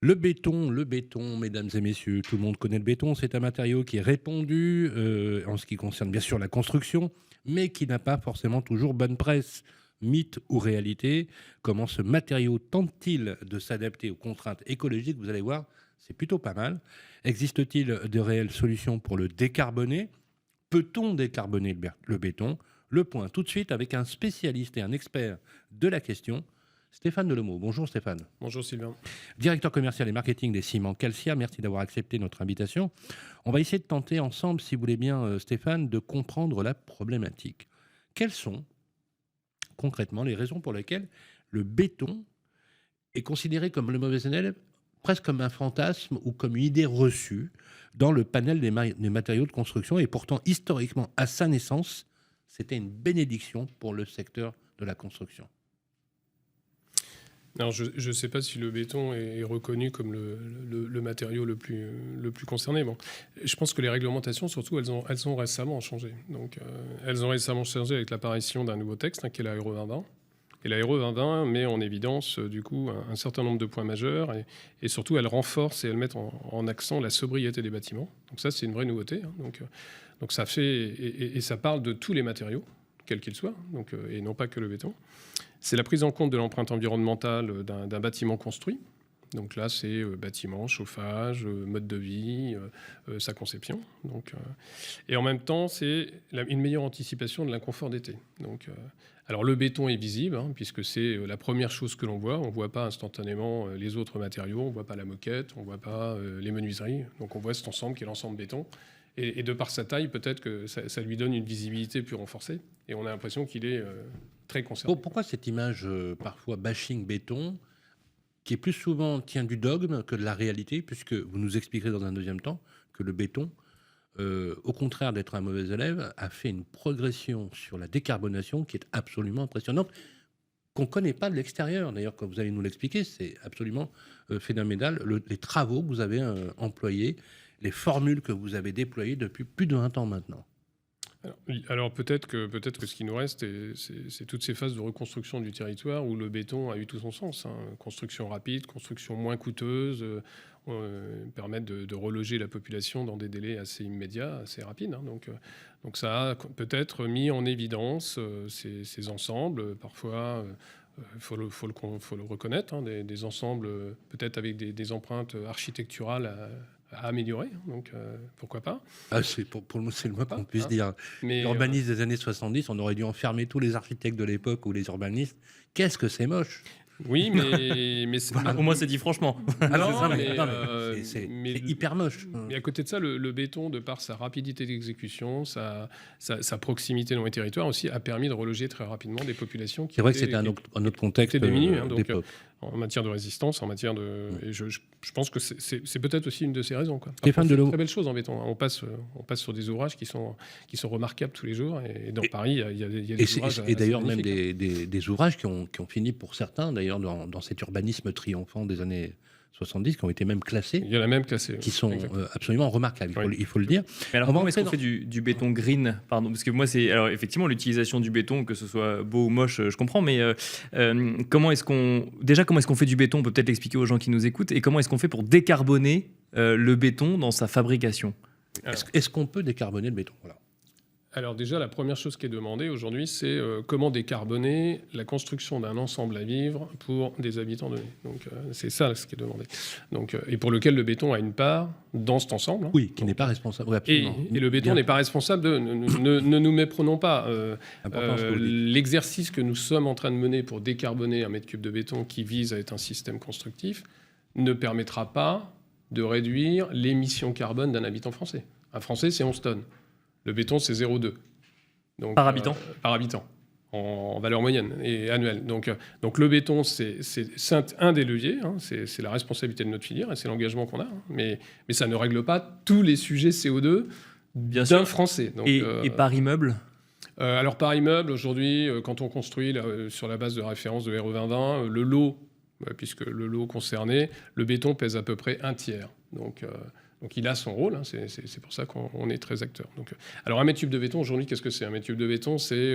Le béton, mesdames et messieurs, tout le monde connaît le béton. C'est un matériau qui est répandu en ce qui concerne bien sûr la construction, mais qui n'a pas forcément toujours bonne presse. Mythe ou réalité, comment ce matériau tente-t-il de s'adapter aux contraintes écologiques? Vous allez voir, c'est plutôt pas mal. Existe-t-il de réelles solutions pour le décarboner? Peut-on décarboner le béton? Le point tout de suite avec un spécialiste et un expert de la question, Stéphane Delomeau. Bonjour Stéphane. Bonjour Sylvain. Directeur commercial et marketing des Ciments Calcia, merci d'avoir accepté notre invitation. On va essayer de tenter ensemble, si vous voulez bien Stéphane, de comprendre la problématique. Quelles sont concrètement les raisons pour lesquelles le béton est considéré comme le mauvais élève, presque comme un fantasme ou comme une idée reçue dans le panel des matériaux de construction, et pourtant historiquement à sa naissance, c'était une bénédiction pour le secteur de la construction? Alors, je ne sais pas si le béton est reconnu comme le matériau le plus concerné. Bon, je pense que les réglementations, surtout, elles ont récemment changé. Donc, elles ont récemment changé avec l'apparition d'un nouveau texte, qui est la RE 2020. Et la RE 2020 met en évidence, du coup, un certain nombre de points majeurs. Et surtout, elle renforce et elle met en accent la sobriété des bâtiments. Donc ça, c'est une vraie nouveauté. Donc ça fait... Et ça parle de tous les matériaux, quels qu'ils soient, et non pas que le béton. C'est la prise en compte de l'empreinte environnementale d'un bâtiment construit. Donc là, c'est bâtiment, chauffage, mode de vie, sa conception. Et en même temps, c'est une meilleure anticipation de l'inconfort d'été. Alors le béton est visible, puisque c'est la première chose que l'on voit. On ne voit pas instantanément les autres matériaux, on ne voit pas la moquette, on ne voit pas les menuiseries. Donc on voit cet ensemble qui est l'ensemble béton. Et de par sa taille, peut-être que ça lui donne une visibilité plus renforcée. Et on a l'impression qu'il est très concerné. Pourquoi cette image parfois bashing béton, qui est plus souvent tient du dogme que de la réalité, puisque vous nous expliquerez dans un deuxième temps que le béton, au contraire d'être un mauvais élève, a fait une progression sur la décarbonation qui est absolument impressionnante, qu'on ne connaît pas de l'extérieur. D'ailleurs, quand vous allez nous l'expliquer, c'est absolument phénoménal. Les travaux que vous avez employés, les formules que vous avez déployées depuis plus de 20 ans maintenant. Alors peut-être que ce qui nous reste, c'est toutes ces phases de reconstruction du territoire où le béton a eu tout son sens. Construction rapide, construction moins coûteuse, permettre de reloger la population dans des délais assez immédiats, assez rapides. Donc ça a peut-être mis en évidence ces ensembles, parfois... Il faut le reconnaître, des ensembles peut-être avec des empreintes architecturales à améliorer, donc pourquoi pas. C'est le moins qu'on puisse dire. L'urbanisme des années 70, on aurait dû enfermer tous les architectes de l'époque ou les urbanistes. Qu'est-ce que c'est moche! Oui, mais au moins c'est dit franchement. C'est hyper moche. Mais à côté de ça, le béton, de par sa rapidité d'exécution, sa proximité dans les territoires aussi, a permis de reloger très rapidement des populations qui... C'est vrai que c'était un autre contexte d'époque. En matière de résistance, en matière de... Et je pense que c'est peut-être aussi une de ces raisons. Stéphane Delomeau. Très belle chose en béton. On passe sur des ouvrages qui sont remarquables tous les jours. Et dans Paris, il y a des ouvrages... Et d'ailleurs, même des ouvrages qui ont fini pour certains, d'ailleurs, dans cet urbanisme triomphant des années 70, qui ont été même classés. Il y en a même classés. Qui sont absolument remarquables, il faut le dire. Mais alors, comment est-ce qu'on fait du béton green? Pardon, parce que moi, c'est... Alors, effectivement, l'utilisation du béton, que ce soit beau ou moche, je comprends, mais comment est-ce qu'on fait du béton? On peut peut-être l'expliquer aux gens qui nous écoutent. Et comment est-ce qu'on fait pour décarboner le béton dans sa fabrication? Est-ce qu'on peut décarboner le béton? Voilà. Alors déjà, la première chose qui est demandée aujourd'hui, c'est comment décarboner la construction d'un ensemble à vivre pour des habitants donnés. Donc c'est ça ce qui est demandé. Et pour lequel le béton a une part dans cet ensemble. Oui, qui n'est pas responsable. Oui, et le béton n'est pas responsable de... Ne nous méprenons pas. L'exercice que nous sommes en train de mener pour décarboner un mètre cube de béton qui vise à être un système constructif ne permettra pas de réduire l'émission carbone d'un habitant français. Un Français, c'est 11 tonnes. Le béton, c'est 0,2. Par habitant par habitant, en valeur moyenne et annuelle. Donc le béton, c'est un des leviers. C'est la responsabilité de notre filière et c'est l'engagement qu'on a. Mais ça ne règle pas tous les sujets CO2 d'un Français. Donc, et par immeuble alors par immeuble, aujourd'hui, quand on construit sur la base de référence de RE 2020, le lot, puisque le lot concerné, le béton pèse à peu près un tiers. Donc il a son rôle, c'est pour ça qu'on est très acteur. Alors un mètre cube de béton, aujourd'hui, qu'est-ce que c'est? Un mètre cube de béton, c'est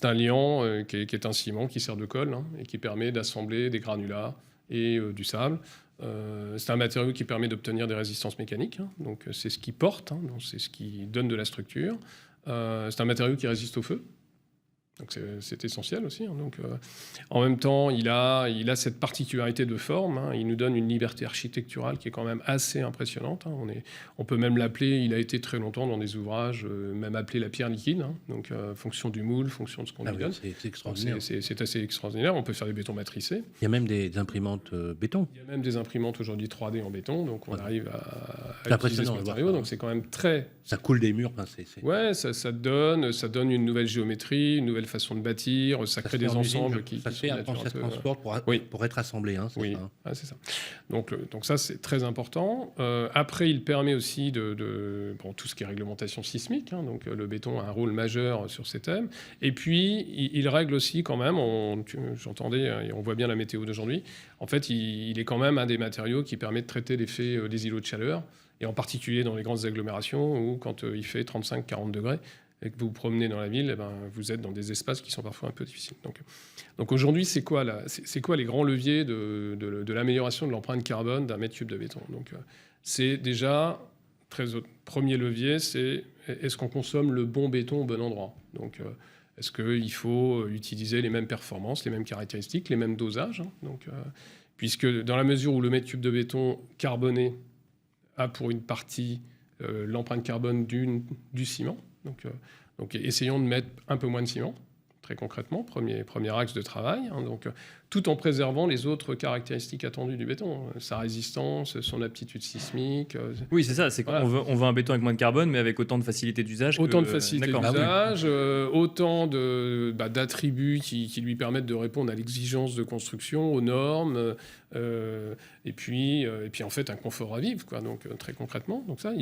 un liant qui est un ciment qui sert de colle et qui permet d'assembler des granulats et du sable. C'est un matériau qui permet d'obtenir des résistances mécaniques, hein, donc c'est ce qui porte, hein, donc c'est ce qui donne de la structure. C'est un matériau qui résiste au feu. Donc c'est essentiel aussi. Hein. Donc, en même temps, il a cette particularité de forme. Hein. Il nous donne une liberté architecturale qui est quand même assez impressionnante. Hein. On peut même l'appeler, il a été très longtemps dans des ouvrages, même appelé la pierre liquide. Hein. Donc, fonction du moule, fonction de ce qu'on lui donne. C'est extraordinaire. C'est assez extraordinaire. On peut faire des bétons matricés. Il y a même des imprimantes béton. Il y a même des imprimantes aujourd'hui 3D en béton. Donc, on arrive à C'est utiliser ce impressionnant, matériau. Donc, c'est quand même très... Ça coule des murs. Ouais, ça donne une nouvelle géométrie, une nouvelle façon de bâtir, ça crée des ensembles qui ça sont fait un transport pour être assemblé. Hein, oui, ça, hein. Ah, c'est ça. Donc ça, c'est très important. Après, il permet aussi tout ce qui est réglementation sismique. Hein, donc le béton a un rôle majeur sur ces thèmes. Et puis, il règle aussi quand même, j'entendais, et on voit bien la météo d'aujourd'hui, en fait, il est quand même un des matériaux qui permet de traiter l'effet des îlots de chaleur, et en particulier dans les grandes agglomérations où quand il fait 35-40 degrés, et que vous vous promenez dans la ville, eh ben, vous êtes dans des espaces qui sont parfois un peu difficiles. Donc aujourd'hui, c'est quoi les grands leviers de l'amélioration de l'empreinte carbone d'un mètre cube de béton? Donc, c'est déjà, premier levier, c'est est-ce qu'on consomme le bon béton au bon endroit? Donc, est-ce qu'il faut utiliser les mêmes performances, les mêmes caractéristiques, les mêmes dosages, hein? Donc, puisque dans la mesure où le mètre cube de béton carboné a pour une partie l'empreinte carbone du ciment, donc essayons de mettre un peu moins de ciment, très concrètement, premier axe de travail, hein, donc, tout en préservant les autres caractéristiques attendues du béton, sa résistance, son aptitude sismique. Oui, c'est ça, c'est qu'on veut un béton avec moins de carbone, mais avec autant de facilité d'usage. Autant de facilité d'usage, autant d'attributs qui lui permettent de répondre à l'exigence de construction, aux normes, et puis en fait un confort à vivre, quoi, donc très concrètement. Donc ça,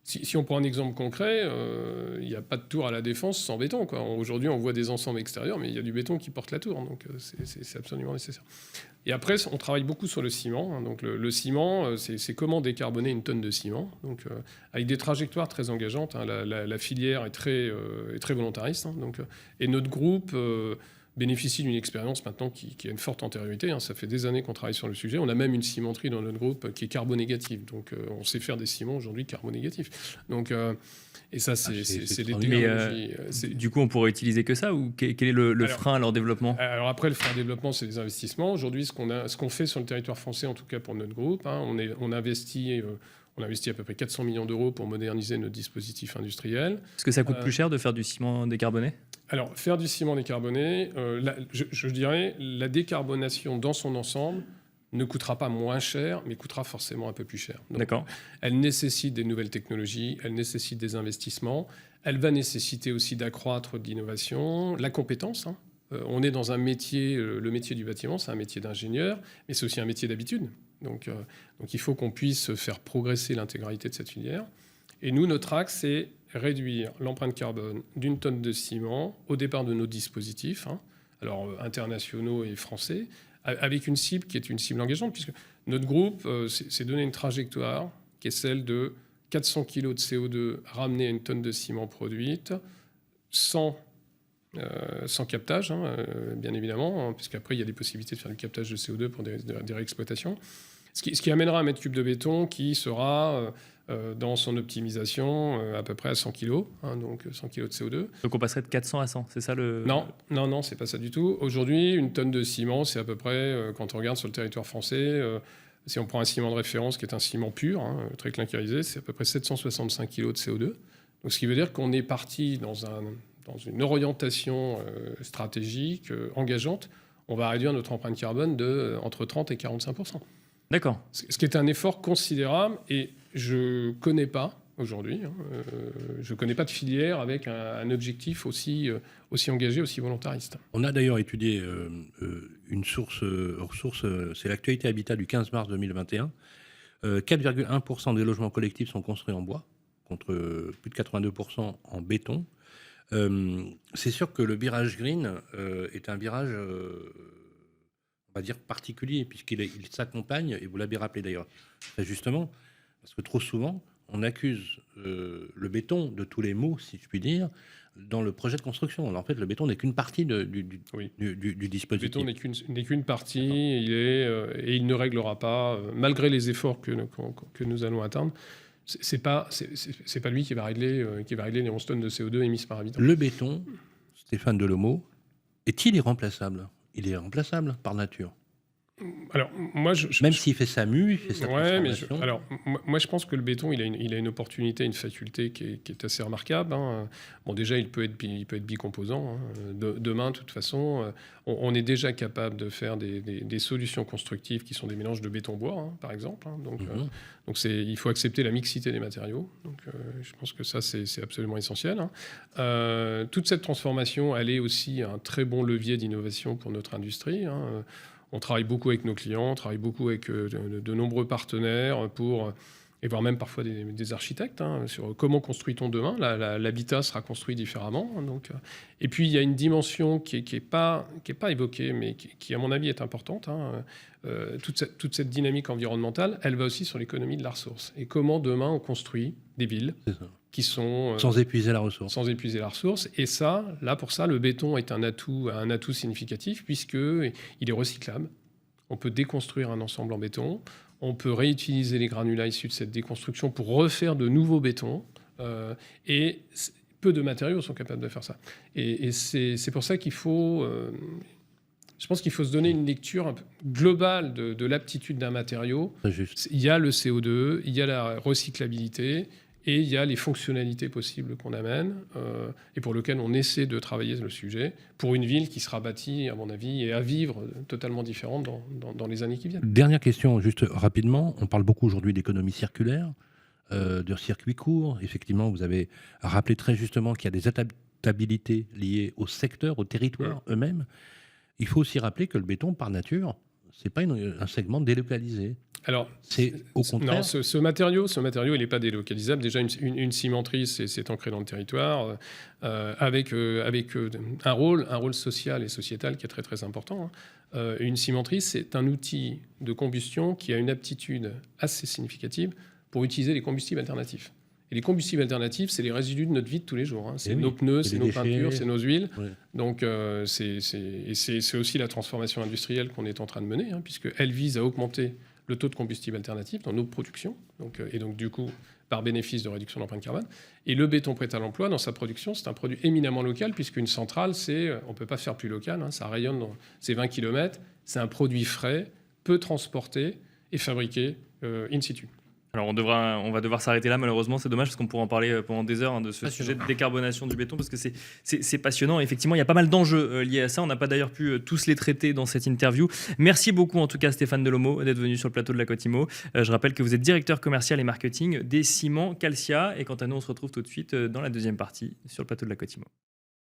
si on prend un exemple concret, il n'y a pas de tour à la Défense sans béton, quoi. Aujourd'hui, on voit des ensembles extérieurs, mais il y a du béton qui porte la tour, donc c'est absolument nécessaire. Et après, on travaille beaucoup sur le ciment. Hein. Donc le ciment, c'est comment décarboner une tonne de ciment, donc, avec des trajectoires très engageantes. Hein. La filière est très volontariste. Hein. Donc, et notre groupe bénéficie d'une expérience maintenant qui a une forte antériorité. Hein. Ça fait des années qu'on travaille sur le sujet. On a même une cimenterie dans notre groupe qui est carbonégative. Donc, on sait faire des ciments aujourd'hui carbonégatifs. Donc, et ça, c'est des technologies. Du coup, on pourrait utiliser que ça, ou quel est le frein à leur développement? Alors après, le frein à développement, c'est les investissements. Aujourd'hui, ce qu'on fait sur le territoire français, en tout cas pour notre groupe, hein, on investit à peu près 400 millions d'euros pour moderniser notre dispositif industriel. Est-ce que ça coûte plus cher de faire du ciment décarboné? Alors, faire du ciment décarboné, je dirais, la décarbonation dans son ensemble ne coûtera pas moins cher, mais coûtera forcément un peu plus cher. D'accord. Elle nécessite des nouvelles technologies, elle nécessite des investissements, elle va nécessiter aussi d'accroître l'innovation, la compétence. Hein. On est dans un métier, le métier du bâtiment, c'est un métier d'ingénieur, mais c'est aussi un métier d'habitude. Donc il faut qu'on puisse faire progresser l'intégralité de cette filière. Et nous, notre axe, c'est réduire l'empreinte carbone d'une tonne de ciment au départ de nos dispositifs, hein, alors internationaux et français, avec une cible qui est une cible engageante, puisque notre groupe s'est donné une trajectoire qui est celle de 400 kg de CO2 ramenés à une tonne de ciment produite, sans captage, hein, bien évidemment, hein, puisqu'après, il y a des possibilités de faire du captage de CO2 pour des réexploitations. Ce qui amènera un mètre cube de béton qui sera, dans son optimisation, à peu près à 100 kg, hein, donc 100 kg de CO2. Donc on passerait de 400 à 100, c'est ça le... Non, c'est pas ça du tout. Aujourd'hui, une tonne de ciment, c'est à peu près, quand on regarde sur le territoire français, si on prend un ciment de référence qui est un ciment pur, hein, très clinkerisé, c'est à peu près 765 kg de CO2. Donc, ce qui veut dire qu'on est parti dans une orientation stratégique, engageante. On va réduire notre empreinte carbone de entre 30 et 45%. D'accord. Ce qui est un effort considérable, et je ne connais pas aujourd'hui, hein, je ne connais pas de filière avec un objectif aussi engagé, aussi volontariste. On a d'ailleurs étudié une source hors source, c'est l'actualité Habitat du 15 mars 2021. 4,1% des logements collectifs sont construits en bois, contre plus de 82% en béton. C'est sûr que le virage green est un virage... on va dire particulier, puisqu'il s'accompagne, et vous l'avez rappelé d'ailleurs très justement, parce que trop souvent, on accuse le béton de tous les maux, si je puis dire, dans le projet de construction. Alors, en fait, le béton n'est qu'une partie du Le dispositif. béton n'est qu'une partie, et il ne réglera pas, malgré les efforts que nous allons atteindre, c'est pas lui qui va régler les 11 tonnes de CO2 émises par habitant. Le béton, Stéphane Delomeau, est-il irremplaçable? Il est irremplaçable par nature. Alors, moi, Même s'il fait sa mue, il fait sa transformation. Moi, je pense que le béton, il a une opportunité, une faculté qui est assez remarquable. Hein. Bon, déjà, il peut être bicomposant. Hein. Demain, de toute façon, on est déjà capable de faire des solutions constructives qui sont des mélanges de béton-bois, hein, par exemple. Hein. Donc, il faut accepter la mixité des matériaux. Donc, je pense que ça, c'est absolument essentiel. Hein. Toute cette transformation, elle est aussi un très bon levier d'innovation pour notre industrie. Hein. On travaille beaucoup avec nos clients, on travaille beaucoup avec de nombreux partenaires et voire même parfois des architectes, hein, sur comment construit-on demain. L'habitat sera construit différemment. Hein, donc, et puis, il y a une dimension qui est pas évoquée, mais qui, à mon avis, est importante. Hein. Toute cette dynamique environnementale, elle va aussi sur l'économie de la ressource. Et comment, demain, on construit des villes qui sont... sans épuiser la ressource. Sans épuiser la ressource. Et ça, pour ça, le béton est un atout significatif, puisqu'il est recyclable. On peut déconstruire un ensemble en béton. On peut réutiliser les granulats issus de cette déconstruction pour refaire de nouveaux bétons. Et peu de matériaux sont capables de faire ça. Et c'est pour ça qu'il faut... je pense qu'il faut se donner une lecture un peu globale de l'aptitude d'un matériau. Il y a le CO2, il y a la recyclabilité, et il y a les fonctionnalités possibles qu'on amène et pour lesquelles on essaie de travailler le sujet pour une ville qui sera bâtie, à mon avis, et à vivre totalement différente dans les années qui viennent. Dernière question, juste rapidement. On parle beaucoup aujourd'hui d'économie circulaire, de circuits courts. Effectivement, vous avez rappelé très justement qu'il y a des adaptabilités liées au secteur, au territoire eux-mêmes. Il faut aussi rappeler que le béton, par nature, ce n'est pas un segment délocalisé. Alors, c'est au contraire. Non, ce matériau, il n'est pas délocalisable. Déjà, une cimenterie, c'est ancré dans le territoire, avec un rôle social et sociétal qui est très très important. Hein. Une cimenterie, c'est un outil de combustion qui a une aptitude assez significative pour utiliser les combustibles alternatifs. Et les combustibles alternatifs, c'est les résidus de notre vie de tous les jours. Hein. C'est nos pneus, c'est nos peintures, c'est nos huiles. Ouais. Donc, c'est aussi la transformation industrielle qu'on est en train de mener, hein, puisqu'elle vise à augmenter le taux de combustible alternatif dans nos productions, et donc du coup, par bénéfice de réduction d'empreinte carbone. Et le béton prêt à l'emploi, dans sa production, c'est un produit éminemment local, puisqu'une centrale, on ne peut pas faire plus local, hein, ça rayonne dans ces 20 km, c'est un produit frais, peu transporté et fabriqué in situ. Alors on va devoir s'arrêter là, malheureusement, c'est dommage parce qu'on pourrait en parler pendant des heures, hein, de ce sujet de décarbonation du béton, parce que c'est passionnant. Effectivement, il y a pas mal d'enjeux liés à ça, on n'a pas d'ailleurs pu tous les traiter dans cette interview. Merci beaucoup en tout cas Stéphane Delomeau d'être venu sur le plateau de la Côte Imo. Je rappelle que vous êtes directeur commercial et marketing des ciments Calcia, et quant à nous on se retrouve tout de suite dans la deuxième partie sur le plateau de la Côte Imo.